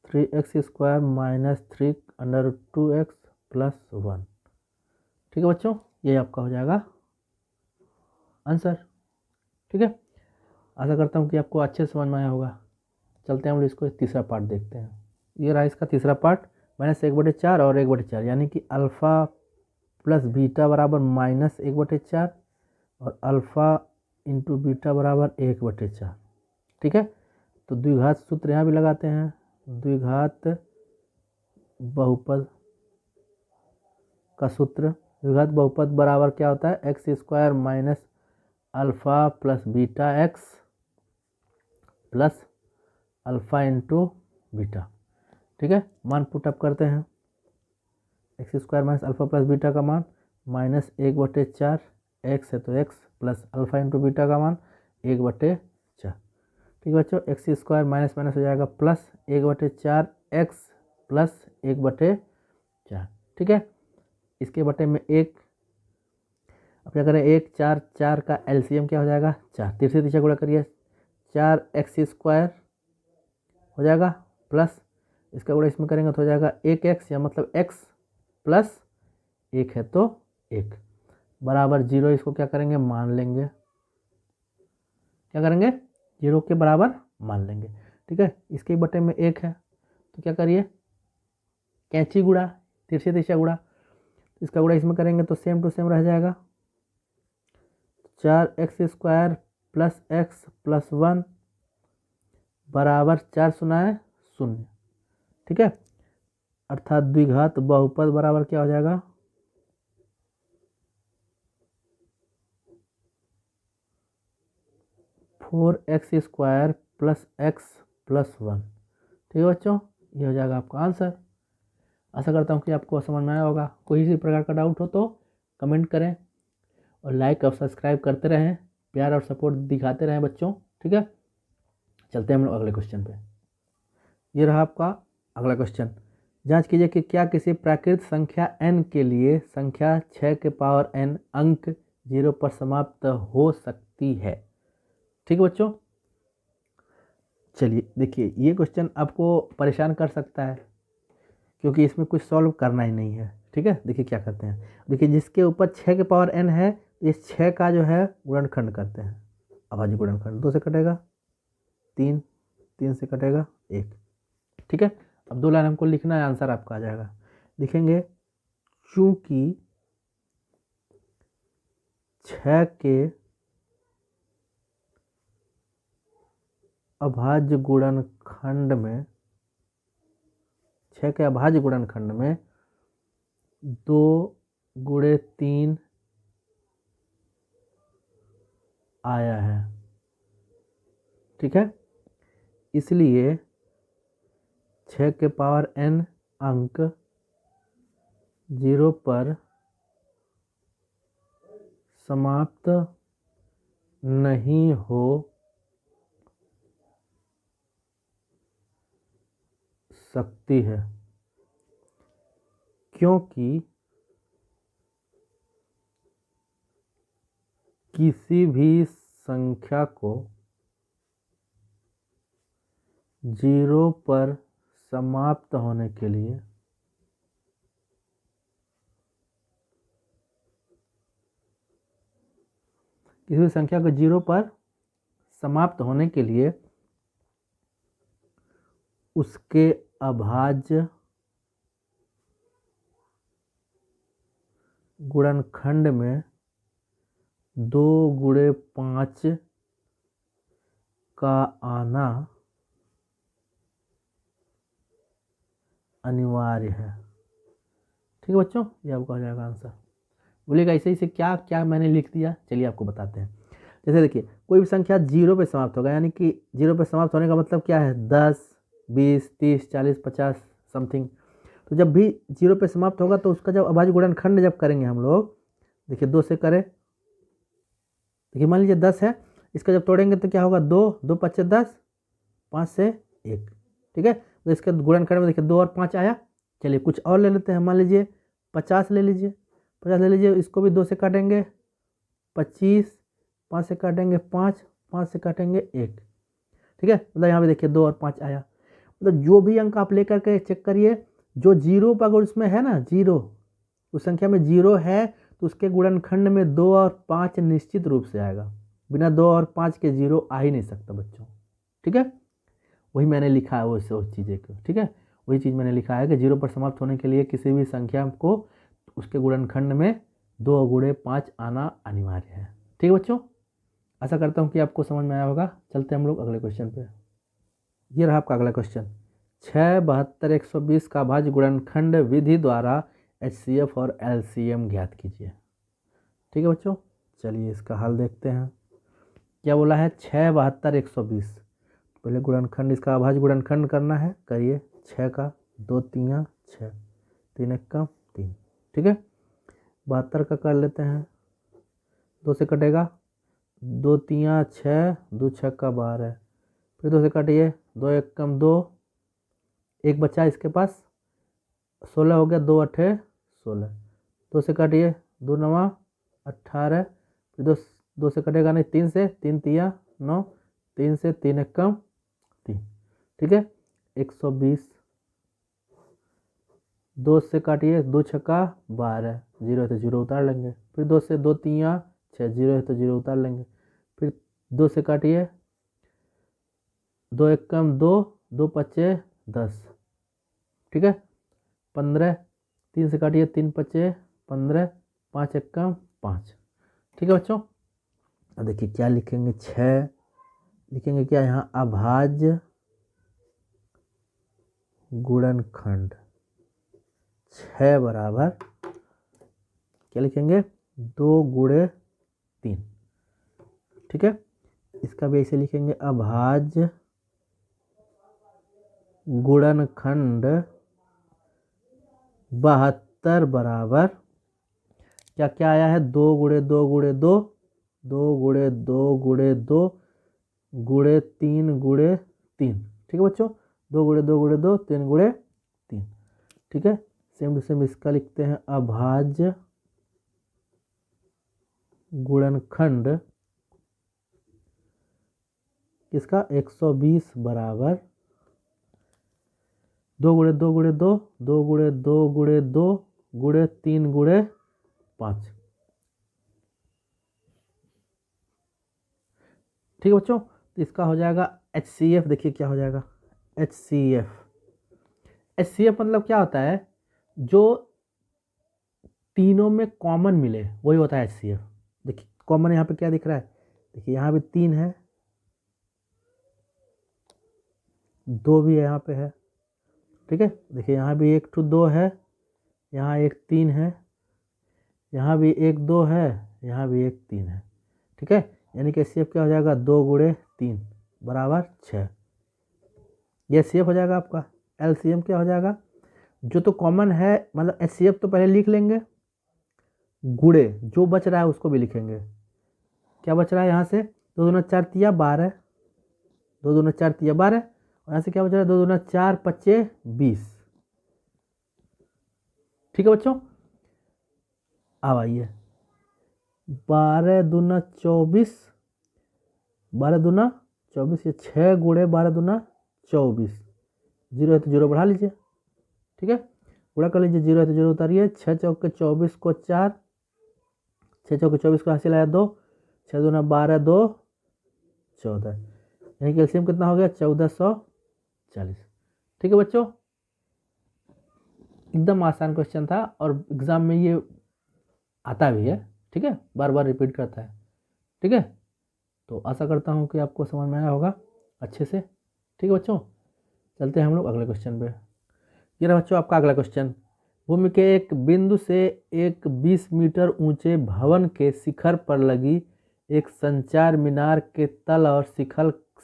3x² माइनस 3√2x प्लस 1, ठीक है बच्चों, ये आपका हो जाएगा आंसर। ठीक है, आशा करता हूँ कि आपको अच्छे से समझ में आया होगा। चलते हैं हम लोग इसको तीसरा पार्ट देखते हैं। ये रहा इसका तीसरा पार्ट, -1/4 और 1/4, यानी कि अल्फ़ा प्लस बीटा बराबर -1/4 और अल्फ़ा इंटू बीटा बराबर 1/4। ठीक है, तो द्विघात सूत्र यहाँ भी लगाते हैं। द्विघात बहुपद का सूत्र, द्विघात बहुपद बराबर क्या होता है, x² minus alpha plus beta x plus alpha into beta. ठीक है, मान पुटअप करते हैं। x² minus alpha plus beta का मान -1/4, x है तो x plus alpha into beta का मान 1/4। ठीक है बच्चों, x² माइनस माइनस हो जाएगा प्लस 1/4 x प्लस 1/4। ठीक है, इसके बटे में 1, अब क्या करें, 1 4 4 का एलसीएम क्या हो जाएगा 4, तीसरे दिशा गुणा करिए 4x² हो जाएगा प्लस इसका गुणा इसमें करेंगे तो हो जाएगा 1x, या मतलब x प्लस 1 है तो 1 बराबर 0। इसको क्या करेंगे, मान लेंगे। क्या करेंगे, 0 के बराबर मान लेंगे। ठीक है, इसके बटे में 1 है तो क्या करिए, कैंची गुणा, तीसरी दिशा गुणा, इसका गुणा इसमें करेंगे तो सेम टू सेम रह जाएगा। 4x² प्लस x प्लस 1 बराबर 4 सुना है 0। ठीक है, अर्थात द्विघात बहुपद बराबर क्या हो जाएगा, 4x² प्लस x प्लस 1। ठीक है बच्चों, ये हो जाएगा आपका आंसर। आशा करता हूँ कि आपको समझ में आया होगा। कोई इसी प्रकार का डाउट हो तो कमेंट करें और लाइक और सब्सक्राइब करते रहें, प्यार और सपोर्ट दिखाते रहें बच्चों। ठीक है, चलते हैं हम लोग अगले क्वेश्चन पे। ये रहा आपका अगला क्वेश्चन। जांच कीजिए कि क्या किसी प्राकृत संख्या n के लिए संख्या 6 के पावर n अंक 0 पर समाप्त हो सकती है। ठीक है बच्चों, चलिए देखिए, ये क्वेश्चन आपको परेशान कर सकता है क्योंकि इसमें कुछ सॉल्व करना ही नहीं है। ठीक है, देखिए क्या करते हैं, देखिए जिसके ऊपर 6 के पावर n है, इस 6 का जो है गुणनखंड करते हैं। अभाज्य गुणनखंड, 2 से कटेगा 3, 3 से कटेगा 1। ठीक है, अब 2 लाइन हमको लिखना है, आंसर आपका आ जाएगा। लिखेंगे चूंकि 6 के अभाज्य गुणनखंड में, 6 के अभाज्य गुणनखंड में 2 गुणे 3 आया है। ठीक है, इसलिए 6 के पावर n अंक 0 पर समाप्त नहीं हो सकती है, क्योंकि किसी भी संख्या को 0 पर समाप्त होने के लिए किसी भी संख्या को 0 पर समाप्त होने के लिए उसके अभाज्य गुणनखंड में 2 गुणे 5 का आना अनिवार्य है। ठीक है बच्चों, ये आपका हो जाएगा आंसर। बोलिएगा ऐसे ही क्या क्या मैंने लिख दिया, चलिए आपको बताते हैं। जैसे देखिए, कोई भी संख्या 0 पे समाप्त होगा, यानी कि 0 पे समाप्त होने का मतलब क्या है, 10 20 30 40 50 समथिंग। तो जब भी 0 पे समाप्त होगा तो उसका जब अभाज्य गुणनखंड जब करेंगे हम लोग, देखिए 2 से करें, देखिए मान लीजिए 10 है, इसका जब तोड़ेंगे तो क्या होगा, 2 2 5 10, 5 से 1। ठीक है, तो इसके गुणनखंड में देखिए 2 और 5 आया। चलिए कुछ और ले लेते हैं, मान लीजिए 50 ले लीजिए, 50 ले लीजिए, इसको भी 2 से काटेंगे 25, 5 से काटेंगे 5, 5 से काटेंगे 1। ठीक है, मतलब यहाँ पे देखिए 2 और 5 आया। मतलब जो भी अंक आप लेकर के चेक करिए, जो 0 पर अगर उसमें है ना 0, उस संख्या में 0 है तो उसके गुणनखंड में 2 और 5 निश्चित रूप से आएगा। बिना 2 और 5 के 0 आ ही नहीं सकता बच्चों। ठीक है, वही मैंने लिखा है उस चीज़ें को। ठीक है, वही चीज़ मैंने लिखा है कि 0 पर समाप्त होने के लिए किसी भी संख्या को उसके गुणनखंड में 2 गुणे 5 आना अनिवार्य है। ठीक है बच्चों, आशा करता हूँ कि आपको समझ में आया होगा। चलते हैं हम लोग अगले क्वेश्चन पे। ये रहा आपका अगला क्वेश्चन। 6, 72, 120 का भाज्य गुणनखंड विधि द्वारा HCF और LCM ज्ञात कीजिए। ठीक है बच्चों, चलिए इसका हल देखते हैं। क्या बोला है? 6, 72, 120। पहले गुणनखंड, इसका अभाज्य गुणनखंड करना है। करिए। 6 का 2 3 6, 3 1 का 3। ठीक है, 72 का कर लेते हैं। 2 से कटेगा, 2 3 6, 2 6 का 12। फिर 2 से काटिए, 2 1 कम 2, एक बचा इसके पास, 16 हो गया, 2 8 16। 2 से काटिए, 2 9 18। फिर 2 से कटेगा नहीं, 3 से, 3 3 9, 3 से 3 1 कम 3। ठीक है, 120। 2 से काटिए, 2 छक्का 12, 0 है तो 0 उतार लेंगे। फिर 2 से 2 3 6, 0 है तो 0 उतार लेंगे। फिर 2 से काटिए, 2 1 कम 2, 2 5 10। ठीक है, 15। 3 से काटिए, 3 5 15, 5 1 कम 5। ठीक है बच्चों, अब देखिए क्या लिखेंगे। 6 लिखेंगे क्या यहाँ? अभाज्य गुणनखंड 6 बराबर क्या लिखेंगे? 2 गुणे 3। ठीक है, इसका भी ऐसे लिखेंगे। अभाज्य गुणनखंड 72 बराबर क्या क्या आया है? 2 गुणे 2 गुणे 2, 2 गुणे 2 गुणे 2 गुणे 3 गुणे 3। ठीक है बच्चों, 2 गुणे 2 गुणे 2, 3 गुणे 3। ठीक है, सेम टू सेम इसका लिखते हैं। अभाज्य गुणनखंड किसका? 120 बराबर 2 गुणे 2 गुणे 2, 2 गुणे 2 गुणे 2 गुणे 3 गुणे 5। ठीक है बच्चों, तो इसका हो जाएगा HCF। देखिए क्या हो जाएगा HCF। HCF मतलब क्या होता है? जो तीनों में कॉमन मिले वही होता है HCF। देखिए कॉमन यहाँ पे क्या दिख रहा है? देखिए यहाँ भी 3 है, 2 भी यहाँ पे है। ठीक है, देखिए यहाँ भी 1 2 2 है, यहाँ 1 3 है, यहाँ भी 1 2 है, यहाँ भी 1 3 है। ठीक है, यानी कि HCF क्या हो जाएगा? 2 गुणे 3 बराबर 6। ये HCF हो जाएगा आपका। LCM क्या हो जाएगा? जो तो कॉमन है, मतलब HCF तो पहले लिख लेंगे, गुणे जो बच रहा है उसको भी लिखेंगे। क्या बच रहा है यहाँ से? 2 दूना 4 तिया 12, 2 दूना 4 तिया 12, और यहाँ से क्या बच रहा है? 2 दूना 4 5 20। ठीक है बच्चों, अब आइए 12 दूना 24, 12 दूना 24, ये 6 गुणे 12 दूना 24। 0 है तो 0 बढ़ा लीजिए। ठीक है, गुणा कर लीजिए, 0 है तो 0 उतारिए। 6 चौक के 24 को 4, 6 चौक के 24 को हासिल आया 2, 6 दूना 12 2 14। यानी कि एलसीएम कितना हो गया? 1440। ठीक है बच्चों, एकदम आसान क्वेश्चन था और एग्जाम में ये आता भी है। ठीक है, बार बार रिपीट करता है। ठीक है, तो आशा करता हूँ कि आपको समझ में आया होगा अच्छे से। ठीक है बच्चों, चलते हैं हम लोग अगले क्वेश्चन पे। ये रहा बच्चों आपका अगला क्वेश्चन। भूमि के एक बिंदु से एक 20 मीटर ऊंचे भवन के शिखर पर लगी एक संचार मीनार के तल और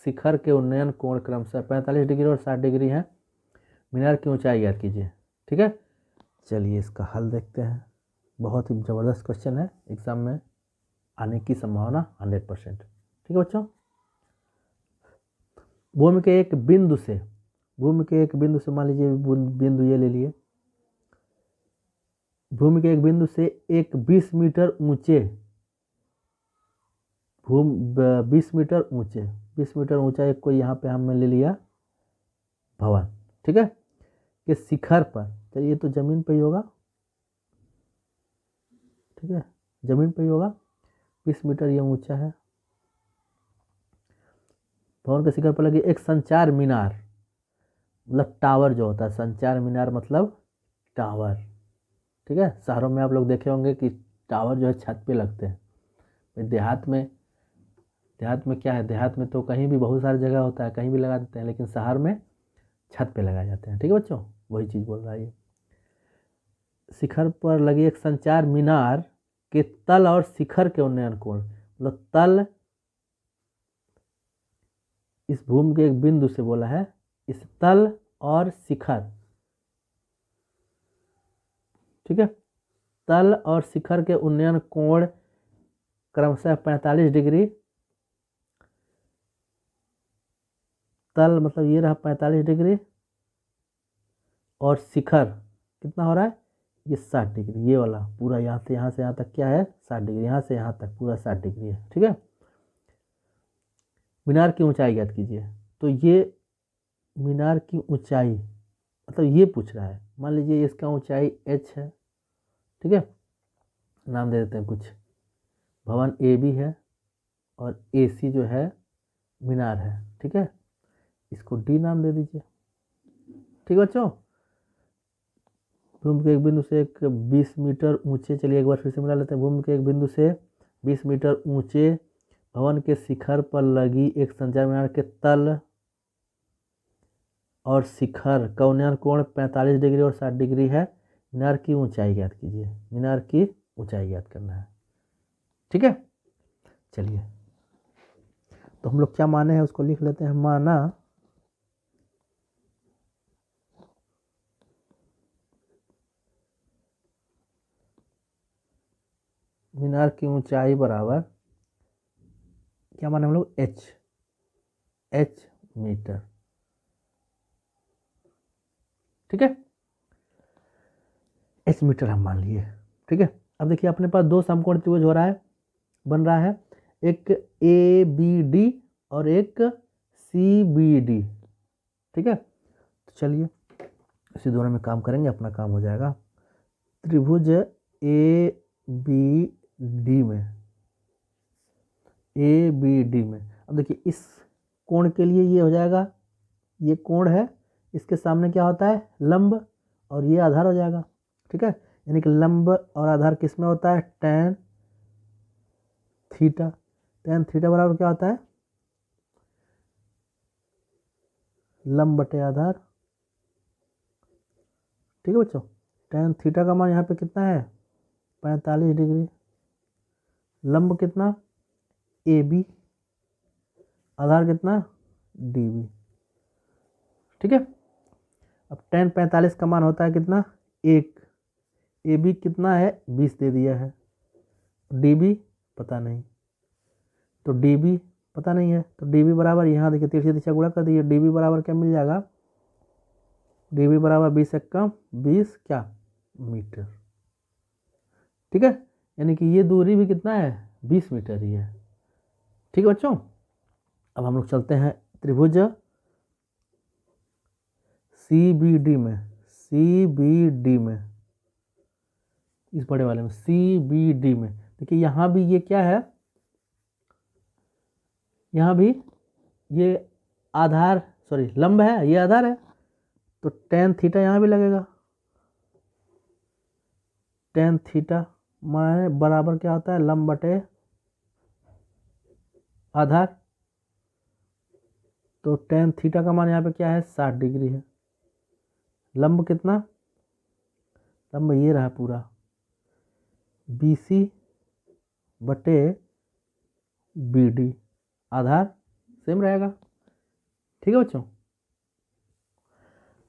शिखर के उन्नयन कोण क्रमशः 45 डिग्री और 60 डिग्री हैं। मीनार की ऊंचाई ज्ञात कीजिए। ठीक है, चलिए इसका हल देखते हैं। बहुत ही ज़बरदस्त क्वेश्चन है, एग्जाम में आने की संभावना 100%। ठीक है बच्चों, भूमि के एक बिंदु से मान लीजिए बिंदु ये ले लिए। भूमि के एक बिंदु से एक 20 मीटर ऊंचे 20 मीटर ऊंचा एक कोई यहाँ पे हमने ले लिया भवन। ठीक है, के शिखर पर, चलिए ये तो जमीन पे ही होगा। ठीक है, ज़मीन पे ही होगा। 20 मीटर ये ऊंचा है। भवन के शिखर पर लगी एक संचार मीनार, मतलब टावर जो होता है, संचार मीनार मतलब टावर। ठीक है, शहरों में आप लोग देखे होंगे कि टावर जो है छत पे लगते हैं। देहात में क्या है, देहात में तो कहीं भी बहुत सारी जगह होता है, कहीं भी लगा देते हैं, लेकिन शहर में छत पे लगाए जाते हैं। ठीक है बच्चों, वही चीज़ बोल रहा है ये। शिखर पर लगी एक संचार मीनार के तल और शिखर के उन्नयन कोण, मतलब तल इस भूमि के एक बिंदु से बोला है, इस तल और शिखर, ठीक है, तल और शिखर के उन्नयन कोण क्रमशः 45 डिग्री, तल मतलब ये रहा 45 डिग्री, और शिखर कितना हो रहा है, ये 60 डिग्री, ये वाला पूरा यहाँ से यहाँ तक क्या है 60 डिग्री, यहाँ से यहाँ तक पूरा 60 डिग्री है। ठीक है, मीनार की ऊंचाई ज्ञात कीजिए। तो ये मीनार की ऊंचाई मतलब ये पूछ रहा है, मान लीजिए इसका ऊंचाई h है। ठीक है, नाम दे देते हैं कुछ, भवन ए बी है और ए सी जो है मीनार है। ठीक है, इसको डी नाम दे दीजिए। ठीक है बच्चों, भूमि के एक बिंदु से एक 20 मीटर ऊंचे, चलिए एक बार फिर से मिला लेते हैं। भूमि के एक बिंदु से 20 मीटर ऊंचे भवन के शिखर पर लगी एक संचार मीनार के तल और शिखर का उन्नयन कोण 45 डिग्री और 60 डिग्री है। मीनार की ऊंचाई ज्ञात कीजिए, मीनार की ऊंचाई ज्ञात करना है। ठीक है, चलिए तो हम लोग क्या माने हैं उसको लिख लेते हैं। माना मीनार की ऊंचाई बराबर क्या माने हम लोग, एच मीटर। ठीक है, एच मीटर हम मान लिए। ठीक है, अब देखिए अपने पास दो समकोण त्रिभुज हो रहा है, बन रहा है, एक ए बी डी और एक सी बी डी। ठीक है, तो चलिए इसी दोनों में काम करेंगे, अपना काम हो जाएगा। त्रिभुज ए बी डी में, अब देखिए इस कोण के लिए ये हो जाएगा, ये कोण है, इसके सामने क्या होता है लंब, और ये आधार हो जाएगा। ठीक है, यानी कि लंब और आधार किस में होता है, tan थीटा। tan थीटा बराबर क्या होता है, लंब बटे आधार। ठीक है बच्चों, tan थीटा का मान यहाँ पे कितना है 45 डिग्री, लंब कितना ए बी, आधार कितना डी बी। ठीक है, अब tan 45 का मान होता है कितना 1, ए बी कितना है 20 दे दिया है, डी बी पता नहीं, तो डी बी पता नहीं है, तो डी बी बराबर यहाँ देखिए तिरछी दिशा गुणा कर दीजिए, डी बी बराबर क्या मिल जाएगा, डी बी बराबर 20 कम 20 क्या मीटर। ठीक है, यानी कि ये दूरी भी कितना है 20 मीटर ही है। ठीक है बच्चों, अब हम लोग चलते हैं त्रिभुज सी बी डी में, इस बड़े वाले में सी बी डी में। देखिए यहाँ भी ये क्या है, यहाँ भी ये आधार सॉरी लंब है, ये आधार है, तो tan थीटा यहाँ भी लगेगा। tan थीटा माने बराबर क्या होता है लंब बटे आधार, तो tan थीटा का मान यहाँ पे क्या है 60 डिग्री है। लंब कितना, लंब ये रहा पूरा BC बटे BD, आधार सेम रहेगा। ठीक है बच्चों,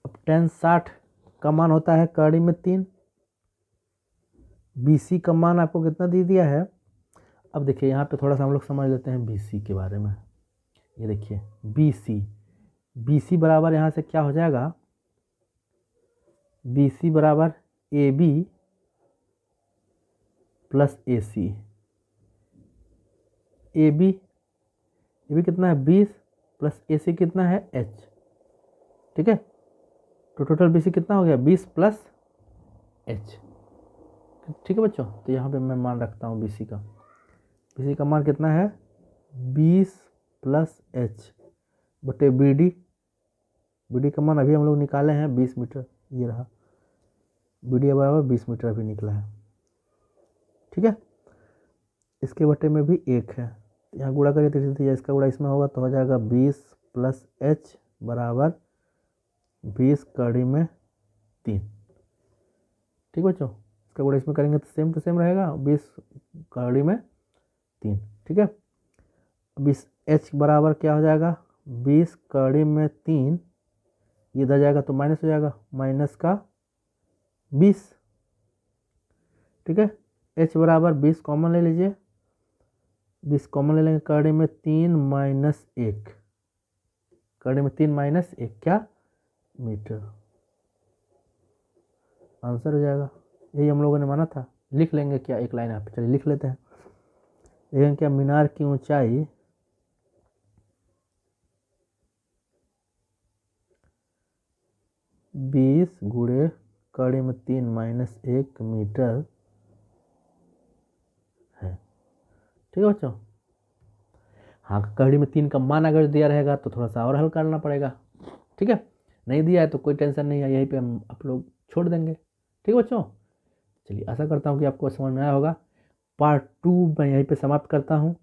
अब tan 60 का मान होता है कड़ी में 3, BC का मान आपको कितना दे दिया है। अब देखिए यहाँ पे थोड़ा सा हम लोग समझ लेते हैं BC के बारे में। ये देखिए BC बराबर यहाँ से क्या हो जाएगा, BC बराबर AB प्लस AC, AB कितना है 20 प्लस AC कितना है H। ठीक है, तो टोटल BC कितना हो गया 20 प्लस H। ठीक है बच्चों, तो यहाँ पे मैं मान रखता हूँ BC का। BC का मान कितना है 20 + H बटे BD। BD का मान अभी हम लोग निकाले हैं 20 मीटर, ये रहा BD बराबर 20 मीटर अभी निकला है। ठीक है, इसके बटे में भी 1 है, यहाँ गुणा करिए तो इसका गुणा इसमें होगा तो हो जाएगा 20 + H बराबर 20 कड़ी में 3। ठीक बच्चों, इसका गुणा इसमें करेंगे तो सेम रहेगा 20 कड़ी में 3। ठीक है, अब इस H बराबर क्या हो जाएगा 20 कड़ी में 3, ये इधर जाएगा तो माइनस हो जाएगा, माइनस का 20। ठीक है, H बराबर 20 कॉमन ले लीजिए, 20 कॉमन ले लेंगे, कड़ी में 3 - 1, कड़ी में 3 - 1 क्या मीटर, आंसर हो जाएगा। यही हम लोगों ने माना था। लिख लेंगे क्या, एक लाइन आप चलिए लिख लेते हैं। देखें क्या, मीनार की ऊंचाई 20 गुणे कड़ी में 3 - 1 मीटर है। ठीक है बच्चों, हाँ कड़ी में 3 का मान अगर दिया रहेगा तो थोड़ा सा और हल करना पड़ेगा। ठीक है, नहीं दिया है तो कोई टेंशन नहीं है, यहीं पे हम आप लोग छोड़ देंगे। ठीक है बच्चों, चलिए आशा करता हूँ कि आपको समझ में आया होगा। पार्ट 2 मैं यहीं पे समाप्त करता हूँ।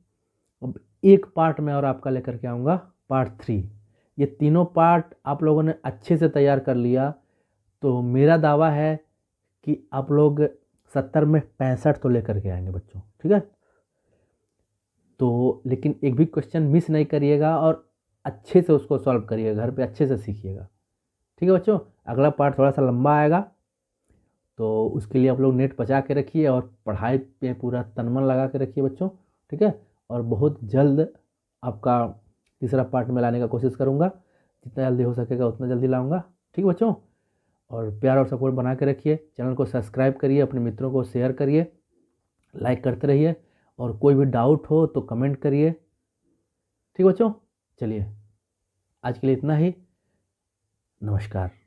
अब एक पार्ट में और आपका लेकर के आऊँगा, पार्ट 3। ये तीनों पार्ट आप लोगों ने अच्छे से तैयार कर लिया तो मेरा दावा है कि आप लोग 70 में 65 तो लेकर के आएंगे बच्चों। ठीक है, तो लेकिन एक भी क्वेश्चन मिस नहीं करिएगा और अच्छे से उसको सॉल्व करिएगा, घर पे अच्छे से सीखिएगा। ठीक है बच्चों, अगला पार्ट थोड़ा सा लंबा आएगा तो उसके लिए आप लोग नेट बचा के रखिए और पढ़ाई पे पूरा तन मन लगा के रखिए बच्चों। ठीक है, और बहुत जल्द आपका तीसरा पार्ट में लाने का कोशिश करूँगा, जितना जल्दी हो सकेगा उतना जल्दी लाऊँगा। ठीक है बच्चों, और प्यार और सपोर्ट बना के रखिए, चैनल को सब्सक्राइब करिए, अपने मित्रों को शेयर करिए, लाइक करते रहिए, और कोई भी डाउट हो तो कमेंट करिए। ठीक बच्चों, चलिए आज के लिए इतना ही, नमस्कार।